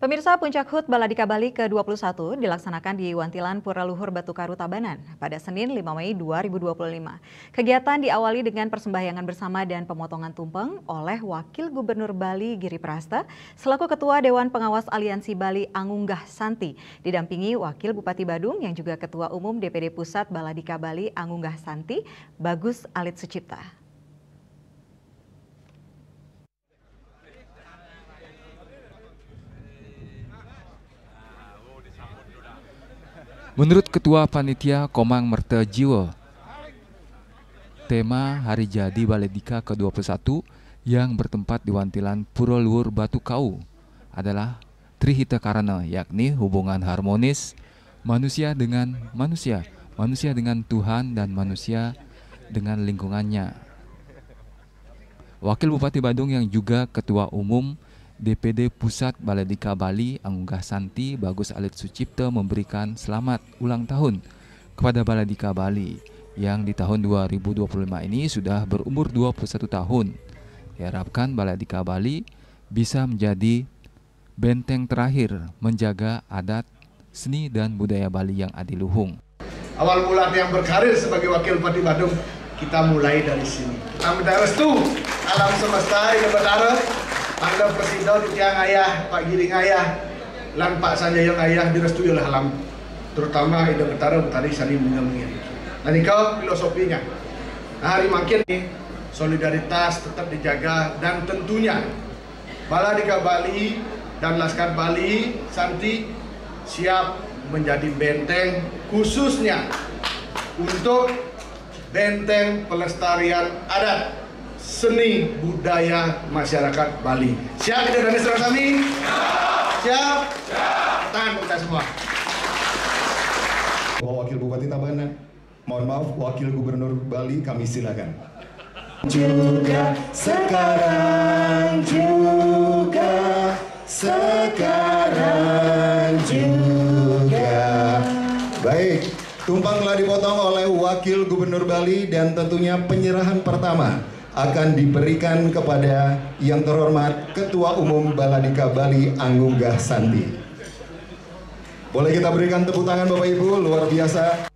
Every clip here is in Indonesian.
Pemirsa, Puncak HUT Baladika Bali ke-21 dilaksanakan di Wantilan Pura Luhur Batu Karu Tabanan pada Senin 5 Mei 2025. Kegiatan diawali dengan persembahyangan bersama dan pemotongan tumpeng oleh Wakil Gubernur Bali Giri Prasta selaku Ketua Dewan Pengawas Aliansi Bali Angunggah Santi, didampingi Wakil Bupati Badung yang juga Ketua Umum DPD Pusat Baladika Bali Angunggah Santi, Bagus Alit Sucipta. Menurut Ketua Panitia Komang Merta Jiwa, tema Hari Jadi Baladika ke-21 yang bertempat di Wantilan Pura Luhur Batu Kau adalah Trihita Karana, yakni hubungan harmonis manusia dengan manusia, manusia dengan Tuhan dan manusia dengan lingkungannya. Wakil Bupati Badung yang juga Ketua Umum DPD Pusat Baladika Bali Angunggah Santi, Bagus Alit Sucipta memberikan selamat ulang tahun kepada Baladika Bali yang di tahun 2025 ini sudah berumur 21 tahun. Diharapkan Baladika Bali bisa menjadi benteng terakhir menjaga adat, seni dan budaya Bali yang adiluhung. Awal mula yang berkarir sebagai Wakil Bupati Badung, kita mulai dari sini. Kami restu alam semesta yang berdarah. Anda Presiden Tiang Ayah, Pak Giring Ayah, dan Pak Sanjayong Ayah direstui oleh alam, terutama Ida Betara tadi saling mengambil. Dan ikau filosofinya. Nah, hari makin ini solidaritas tetap dijaga dan tentunya Baladika Bali dan Laskar Bali Santi siap menjadi benteng khususnya untuk benteng pelestarian adat, seni budaya masyarakat Bali. Siap kita dan istri kami? Siap? Tahan kita semua. Wakil Bupati Tabanan, mohon maaf, Wakil Gubernur Bali kami silakan. Juga sekarang juga. Baik. Tumpang telah dipotong oleh Wakil Gubernur Bali dan tentunya penyerahan pertama akan diberikan kepada yang terhormat Ketua Umum Baladika Bali Angunggah Santi. Boleh kita berikan tepuk tangan Bapak Ibu, luar biasa.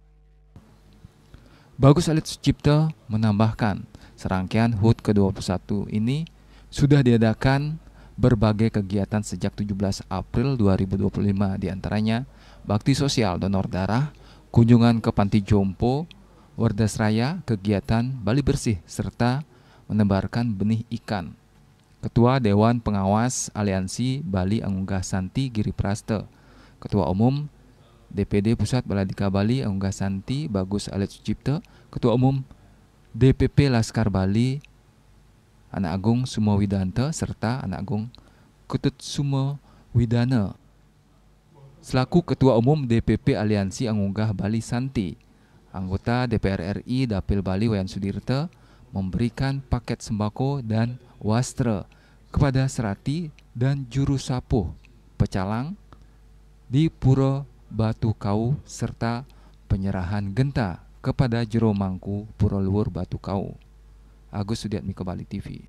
Bagus Alit Sucipta menambahkan, serangkaian HUT ke-21 ini sudah diadakan berbagai kegiatan sejak 17 April 2025, diantaranya bakti sosial donor darah, kunjungan ke Panti Jompo, Wardasraya, kegiatan Bali Bersih, serta menebarkan benih ikan. Ketua Dewan Pengawas Aliansi Bali Angunggah Santi Giri Prasta, Ketua Umum DPD Pusat Baladika Bali Angunggah Santi Bagus Alit Sucipta, Ketua Umum DPP Laskar Bali Anak Agung Sumo Widanta, serta Anak Agung Ketut Sumo Widana selaku Ketua Umum DPP Aliansi Angunggah Bali Santi. Anggota DPR RI Dapil Bali Wayan Sudirta memberikan paket sembako dan wastra kepada serati dan juru sapuh pecalang di Pura Batu Kau serta penyerahan genta kepada jero mangku Pura Luhur Batu Kau. Agus Sudiatmiko, Bali TV.